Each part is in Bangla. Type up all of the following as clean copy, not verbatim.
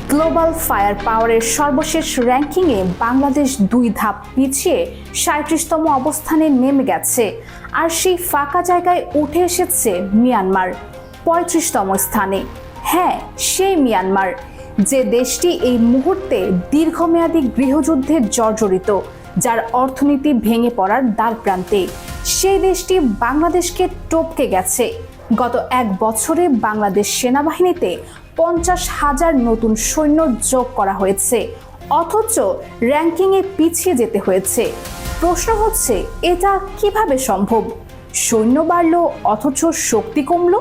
গ্লোবাল ফায়ার পাওয়ারের সর্বশেষ র্যাঙ্কিংয়ে বাংলাদেশ 2 ধাপ পিছিয়ে 37তম অবস্থানে নেমে গেছে। আর সেই ফাঁকা জায়গায় উঠে এসেছে মিয়ানমার 35তম স্থানে। হ্যাঁ, সেই মিয়ানমার, যে দেশটি এই মুহূর্তে দীর্ঘমেয়াদী গৃহযুদ্ধে জর্জরিত, যার অর্থনীতি ভেঙে পড়ার দ্বারপ্রান্তে। সেই দেশটি বাংলাদেশকে টপকে গেছে। গত 1 বছরে বাংলাদেশ সেনাবাহিনীতে 50,000 নতুন সৈন্য যোগ করা হয়েছে, অথচ র্যাঙ্কিংয়ে পিছিয়ে যেতে হয়েছে। প্রশ্ন হচ্ছে, এটা কিভাবে সম্ভব? সৈন্য বাড়ল অথচ শক্তি কমল?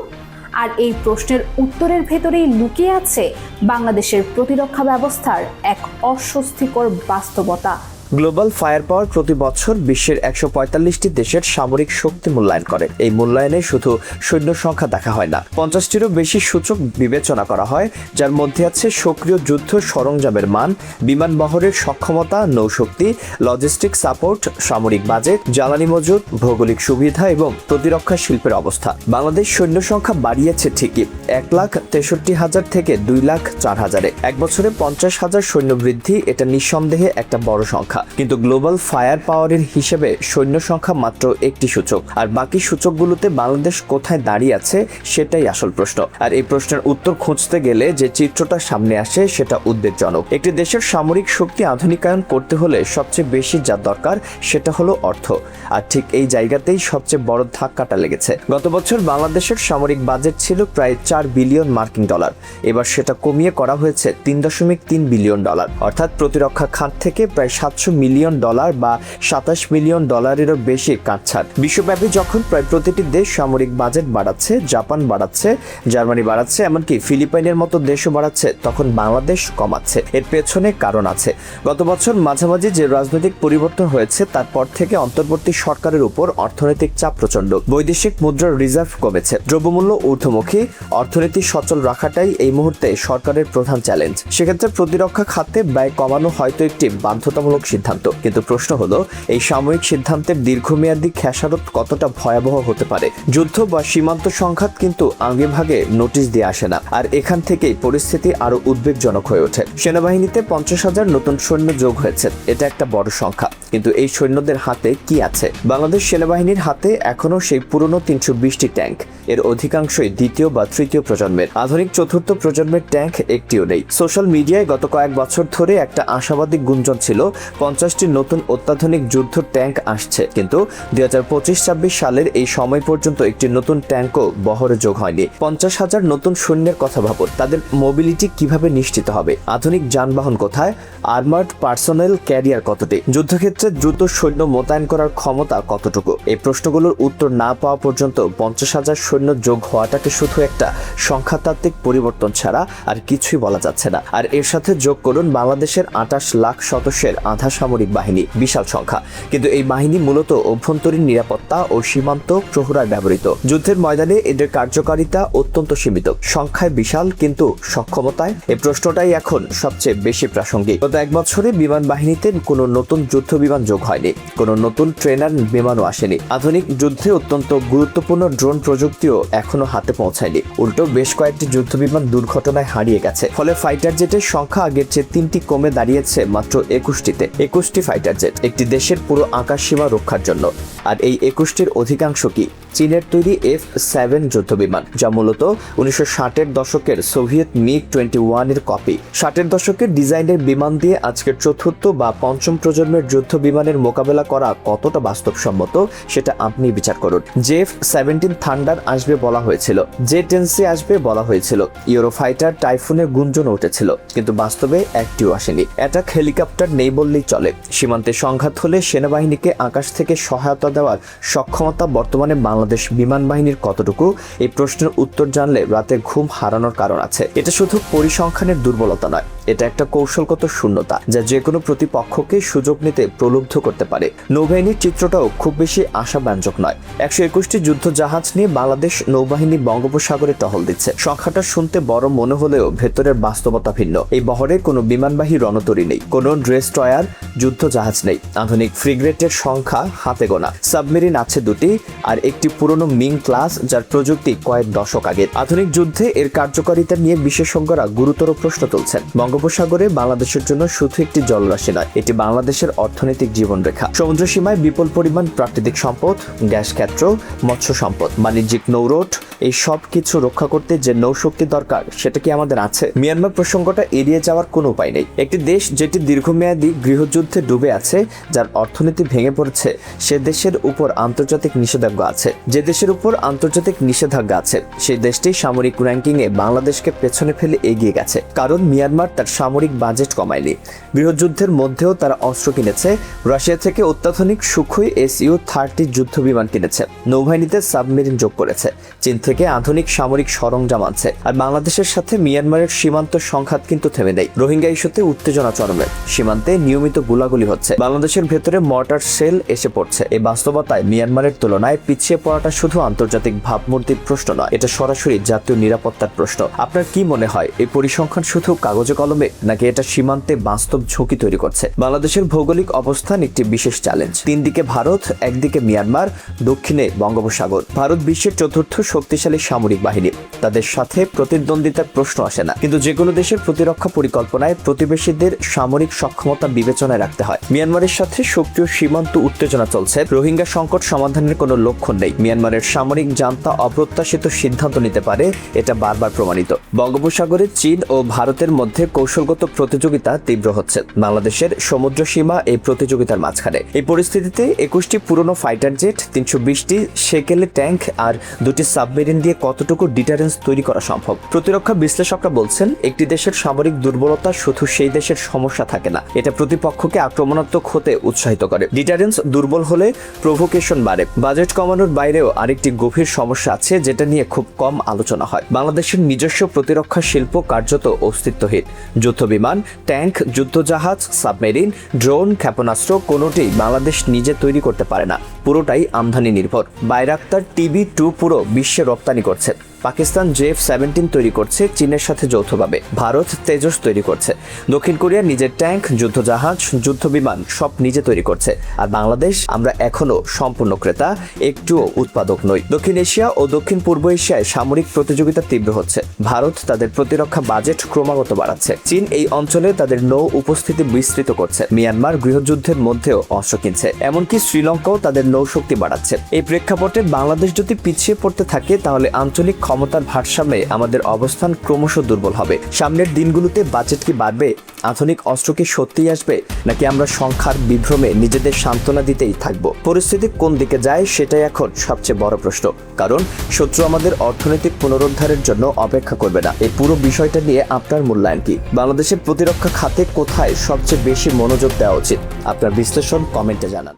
আর এই প্রশ্নের উত্তরের ভেতরেই লুকিয়ে আছে বাংলাদেশের প্রতিরক্ষা ব্যবস্থার এক অস্বস্তিকর বাস্তবতা। গ্লোবাল ফায়ার পাওয়ার প্রতি বছর বিশ্বের 145টি দেশের সামরিক শক্তি মূল্যায়ন করে। এই মূল্যায়নে শুধু সৈন্য সংখ্যা দেখা হয় না, 50টিরও বেশি সূচক বিবেচনা করা হয়, যার মধ্যে আছে সক্রিয় যুদ্ধ সরঞ্জামের মান, বিমান বহরের সক্ষমতা, নৌশক্তি, লজিস্টিক সাপোর্ট, সামরিক বাজেট, জ্বালানি মজুত, ভৌগোলিক সুবিধা এবং প্রতিরক্ষা শিল্পের অবস্থা। বাংলাদেশ সৈন্য সংখ্যা বাড়িয়েছে ঠিকই, 1,63,000 থেকে 2,04,000-এ। 1 বছরে 50,000 সৈন্য বৃদ্ধি, এটা নিঃসন্দেহে একটা বড় সংখ্যা। কিন্তু গ্লোবাল ফায়ার পাওয়ারের হিসেবে সৈন্য সংখ্যা মাত্র একটি সূচক, আর বাকি সূচকগুলোতে বাংলাদেশ কোথায় দাঁড়িয়ে আছে সেটাই আসল প্রশ্ন। আর এই প্রশ্নের উত্তর খুঁজতে গেলে যে চিত্রটা সামনে আসে সেটা উদ্বেগজনক। একটি দেশের সামরিক শক্তি আধুনিকায়ন করতে হলে সবচেয়ে বেশি যা দরকার সেটা হলো অর্থ, আর ঠিক এই জায়গাতেই সবচেয়ে বড় ধাক্কাটা লেগেছে। গত বছর বাংলাদেশের সামরিক বাজেট ছিল প্রায় 4 বিলিয়ন মার্কিন ডলার, এবার সেটা কমিয়ে করা হয়েছে 3.3 বিলিয়ন ডলার, অর্থাৎ প্রতিরক্ষা খাত থেকে প্রায় 700 মিলিয়ন ডলার বা 27 মিলিয়ন ডলারেরও বেশি কাটছাট। বিশ্বব্যাপী যখন প্রায় প্রতিটি দেশ সামরিক বাজেট বাড়াচ্ছে, জাপান বাড়াচ্ছে, জার্মানি বাড়াচ্ছে, এমনকি ফিলিপাইনের মতো দেশও বাড়াচ্ছে, তখন বাংলাদেশ কমাচ্ছে। এর পেছনে কারণ আছে। গত বছর মাঝামাঝি যে রাজনৈতিক পরিবর্তন হয়েছে তারপর থেকে অন্তর্বর্তী সরকারের উপর অর্থনৈতিক চাপ প্রচন্ড। বৈদেশিক মুদ্রার রিজার্ভ কমেছে, দ্রব্যমূল্য ঊর্ধ্বমুখী, অর্থনীতি সচল রাখাটাই এই মুহূর্তে সরকারের প্রধান চ্যালেঞ্জ। সেক্ষেত্রে প্রতিরক্ষা খাতে ব্যয় কমানো হয়তো একটি বাধ্যতামূলক সিদ্ধান্ত, কিন্তু প্রশ্ন হলো এই সাময়িক সিদ্ধান্তের দীর্ঘমেয়াদী খেসারত কতটা ভয়াবহ হতে পারে। যুদ্ধ বা সীমান্ত সংঘাত কিন্তু আগে ভাগে নোটিশ দিয়ে আসে না, আর এখান থেকেই পরিস্থিতি আরো উদ্বেগজনক হয়ে ওঠে। সেনাবাহিনীতে 50,000 নতুন সৈন্য যোগ হয়েছে, এটা একটা বড় সংখ্যা, কিন্তু এই সৈন্যদের হাতে কি আছে? বাংলাদেশ সেনাবাহিনীর হাতে এখনো সেই পুরনো 320টি ট্যাঙ্ক, এর অধিকাংশই দ্বিতীয় বা তৃতীয় প্রজন্মের। আধুনিক চতুর্থ প্রজন্মের ট্যাঙ্ক একটিও নেই। সোশ্যাল মিডিয়ায় গত কয়েক বছর ধরে একটা আশাবাদী গুঞ্জন ছিল 50টি নতুন অত্যাধুনিক যুদ্ধ ট্যাঙ্ক আসছে, কিন্তু 2025-26 সালের এই সময় পর্যন্ত একটি নতুন ট্যাঙ্কও বহরে যোগ হয়নি। 50,000 নতুন সৈন্যের কথা ভাবুন, তাদের মোবিলিটি কিভাবে নিশ্চিত হবে? আধুনিক যানবাহন কোথায়? আর্মার্ড পার্সোনেল ক্যারিয়ার কতটি? যুদ্ধক্ষেত্রে দ্রুত সৈন্য মোতায়েন করার ক্ষমতা কতটুকু? এই প্রশ্নগুলোর উত্তর না পাওয়া পর্যন্ত 50,000 সৈন্য যোগ হওয়াটাকে শুধু একটা সংখ্যাতাত্ত্বিক পরিবর্তন ছাড়া আর কিছুই বলা যাচ্ছে না। আর এর সাথে যোগ করুন বাংলাদেশের 28 লাখ সদস্যের আধা সামরিক বাহিনী, বিশাল সংখ্যা, কিন্তু এই বাহিনী মূলত অভ্যন্তরীণ নিরাপত্তা ও সীমান্ত প্রহরায় ব্যবহৃত। যুদ্ধের ময়দানে এদের কার্যকারিতা অত্যন্ত সীমিত, সংখ্যায় বিশাল কিন্তু সক্ষমতায়? এই প্রশ্নটাই এখন সবচেয়ে বেশি প্রাসঙ্গিক। গত 1 বছরে বিমান বাহিনীতে কোনো নতুন যুদ্ধ বিমান যোগ হয়নি, কোনো নতুন ট্রেনার বিমানও আসেনি। আধুনিক যুদ্ধে অত্যন্ত গুরুত্বপূর্ণ ড্রোন প্রযুক্তিও এখনো হাতে পৌঁছায়নি। উল্টো বেশ কয়েকটি যুদ্ধ বিমান দুর্ঘটনায় হারিয়ে গেছে, ফলে ফাইটার জেটের সংখ্যা আগের চেয়ে 3টি কমে দাঁড়িয়েছে মাত্র 21টিতে। 21টি ফাইটার জেট একটি দেশের পুরো আকাশ সীমা রক্ষার জন্য। আর এই 21টির অধিকাংশ কি চীনের তৈরি F-7 যুদ্ধ বিমান, যা মূলত 1960-এর দশকের সোভিয়েত MiG-21 এর কপি। 60-এর দশকের ডিজাইনের বিমান দিয়ে আজকের চতুর্থ বা পঞ্চম প্রজন্মের যুদ্ধ বিমানের মোকাবেলা করা কতটা বাস্তবসম্মত সেটা আপনি বিচার করুন। F-17 থান্ডার আসবে বলা হয়েছিল, J-10C আসবে বলা হয়েছিল, ইউরোফাইটার টাইফুনের গুঞ্জন উঠেছিল, কিন্তু বাস্তবে একটিও আসেনি। অ্যাটাক হেলিকপ্টার নেই বললেই চলে। সীমান্তে সংঘাত হলে সেনাবাহিনীকে আকাশ থেকে সহায়তা দেওয়ার সক্ষমতা বর্তমানে বাংলাদেশ বিমান বাহিনীর কতটুকু? এই প্রশ্নের উত্তর জানলে রাতে ঘুম হারানোর কারণ আছে। এটা শুধু পরিসংখ্যানের দুর্বলতা নয়, এটা একটা কৌশলগত শূন্যতা যা যে কোনো প্রতিপক্ষকে সুযোগ নিতে প্রলুব্ধ করতে পারে। নৌবাহিনীর চিত্রটাও খুব বেশি আশাব্যঞ্জক নয়। 121টি যুদ্ধ জাহাজ নিয়ে বাংলাদেশ নৌবাহিনী বঙ্গোপসাগরে টহল দিচ্ছে। সংখ্যাটা শুনতে বড় মনে হলেও ভেতরের বাস্তবতা ভিন্ন। এই বহরে কোনো বিমানবাহী রণতরী নেই, কোনো ডেস্ট্রয়ার যুদ্ধ জাহাজ নেই। আধুনিক ফ্রিগেটের সংখ্যা হাতে গোনা। সাবমেরিন আছে 2টি আর একটি পুরনো মিং ক্লাস যার প্রযুক্তি কয়েক দশক আগের। আধুনিক যুদ্ধে এর কার্যকারিতা নিয়ে বিশেষজ্ঞরা গুরুতর প্রশ্ন তুলছেন। বঙ্গোপসাগরে বাংলাদেশের জন্য শুধু একটি জলরাশি নয়, এটি বাংলাদেশের অর্থনৈতিক জীবনরেখা। সমুদ্র সীমায় বিপুল পরিমাণ প্রাকৃতিক সম্পদ, গ্যাস ক্ষেত্র, মৎস্য সম্পদ, বাণিজ্যিক নৌরোড, এই সব কিছু রক্ষা করতে যে নৌশক্তি দরকার সেটা কি আমাদের আছে? মিয়ানমার প্রসঙ্গটা এড়িয়ে যাওয়ার কোনো উপায় নেই। একটি দেশ যেটি দীর্ঘমেয়াদী গৃহযুদ্ধে ডুবে আছে, যার অর্থনীতি ভেঙে পড়ছে, সে দেশের উপর আন্তর্জাতিক নিষেধাজ্ঞা আছে। যে দেশের উপর আন্তর্জাতিক নিষেধাজ্ঞা আছে সেই দেশটি সামরিক র্যাঙ্কিংয়ে বাংলাদেশকে পেছনে ফেলে এগিয়ে গেছে, কারণ মিয়ানমার তার সামরিক বাজেট কমায়নি। গৃহযুদ্ধের মধ্যেও তারা অস্ত্র কিনেছে, রাশিয়া থেকে অত্যাধুনিক সুখোই Su-30 যুদ্ধ বিমান কিনেছে, নৌবাহিনীতে সাবমেরিন যোগ করেছে, চীন থেকে আধুনিক সামরিক সরঞ্জাম আনছে। আর বাংলাদেশের সাথে মিয়ানমারের সীমান্ত সংঘাত কিন্তু থেমে নেই। রোহিঙ্গা ইস্যুতে উত্তেজনা চরমে, সীমান্তে নিয়মিত গোলাগুলি হচ্ছে, বাংলাদেশের ভেতরে মর্টার সেল এসে পড়ছে। এই বাস্তবতায় মিয়ানমারের তুলনায় পিছিয়ে পড়াটা শুধু আন্তর্জাতিক ভাবমূর্তির প্রশ্ন নয়, এটা সরাসরি জাতীয় নিরাপত্তার প্রশ্ন। আপনার কি মনে হয়, এই পরিসংখ্যান শুধু কাগজে কলমে, নাকি এটা সীমান্তে বাস্তব ঝুঁকি তৈরি করছে? বাংলাদেশের ভৌগোলিক অবস্থান একটি বিশেষ চ্যালেঞ্জ। 3 দিকে ভারত, একদিকে মিয়ানমার, দক্ষিণে বঙ্গোপসাগর। ভারত বিশ্বের 4র্থ শক্তিশালী সামরিক বাহিনী, তাদের সাথে প্রতিদ্বন্দ্বিতার প্রশ্ন আসে না। কিন্তু যে কোনো দেশের প্রতিরক্ষা পরিকল্পনায় প্রতিবেশীদের সামরিক সক্ষমতা বিবেচনায় রাখতে হয়। মিয়ানমারের সাথে সক্রিয় সীমান্ত উত্তেজনা চলছে, রোহিঙ্গা সংকট সমাধানের কোনো লক্ষণ নেই। মিয়ানমারের সামরিক জান্তা অপ্রত্যাশিত সিদ্ধান্ত নিতে পারে, এটা বারবার প্রমাণিত। বঙ্গোপসাগরে চীন ও ভারতের মধ্যে কৌশলগত প্রতিযোগিতা তীব্র হচ্ছে। বাংলাদেশের সমুদ্র সীমা এই প্রতিযোগিতার মাঝখানে। এই পরিস্থিতিতে 21টি পুরনো ফাইটার জেট, 320টি সেকেলে ট্যাঙ্ক আর 2টি সাবমেরিন দিয়ে কতটুকু ডিটারেন্স তৈরি করা সম্ভব? প্রতিরক্ষা বিশ্লেষকরা বলছেন, একটি দেশের সামরিক দুর্বলতা শুধু সেই দেশের সমস্যা থাকে না, এটা প্রতিপক্ষকে আক্রমণাত্মক হতে উৎসাহিত করে। ডিটারেন্স দুর্বল হলে প্রভোকেশন বাড়ে। বাজেট কমানোর বাইরেও আরেকটি গভীর সমস্যা আছে যেটা নিয়ে খুব কম আলোচনা হয়। বাংলাদেশের নিজস্ব প্রতিরক্ষা শিল্প কার্যত অস্তিত্বহীন। যুদ্ধবিমান, ট্যাঙ্ক, যুদ্ধজাহাজ, সাবমেরিন, ড্রোন, ক্ষেপণাস্ত্র কোনোটি বাংলাদেশ নিজে তৈরি করতে পারে না, পুরোটাই আমদানি নির্ভর। বাইরাক্তার TB2 পুরো বিশ্বে রপ্তানি করছে। পাকিস্তান JF-17 তৈরি করছে চীনের সাথে যৌথভাবে। ভারত তেজস তৈরি করছে। দক্ষিণ কোরিয়া নিজের ট্যাঙ্ক, যুদ্ধজাহাজ, যুদ্ধবিমান সব নিজে তৈরি করছে। আর বাংলাদেশ, আমরা এখনো সম্পূর্ণ ক্রেতা, একটুও উৎপাদক নই। দক্ষিণ এশিয়া ও দক্ষিণ পূর্ব এশিয়ায় সামরিক প্রতিযোগিতা তীব্র হচ্ছে। ভারত তাদের প্রতিরক্ষা বাজেট ক্রমাগত বাড়াচ্ছে। চীন এই অঞ্চলে তাদের নৌ উপস্থিতি বিস্তৃত করছে। মিয়ানমার গৃহযুদ্ধের মধ্যেও অস্ত্র কিনছে। এমনকি শ্রীলঙ্কাও তাদের নৌশক্তি বাড়াচ্ছে। এই প্রেক্ষাপটে বাংলাদেশ যদি পিছিয়ে পড়তে থাকে, তাহলে আঞ্চলিক ক্ষমতার ভারসাম্যে আমাদের অবস্থান ক্রমশ দুর্বল হবে। সামনের দিনগুলোতে বাজেট কি বাড়বে? আধুনিক অস্ত্র কি সত্যিই আসবে, নাকি আমরা সংখ্যার বিভ্রমে নিজেদের সান্ত্বনা দিতেই থাকবো? পরিস্থিতি কোন দিকে যায় সেটাই এখন সবচেয়ে বড় প্রশ্ন, কারণ শত্রু আমাদের অর্থনৈতিক পুনরুদ্ধারের জন্য অপেক্ষা করবে না। এই পুরো বিষয়টা নিয়ে আপনার মূল্যায়ন কি? বাংলাদেশের প্রতিরক্ষা খাতে কোথায় সবচেয়ে বেশি মনোযোগ দেওয়া উচিত? আপনার বিশ্লেষণ কমেন্টে জানান।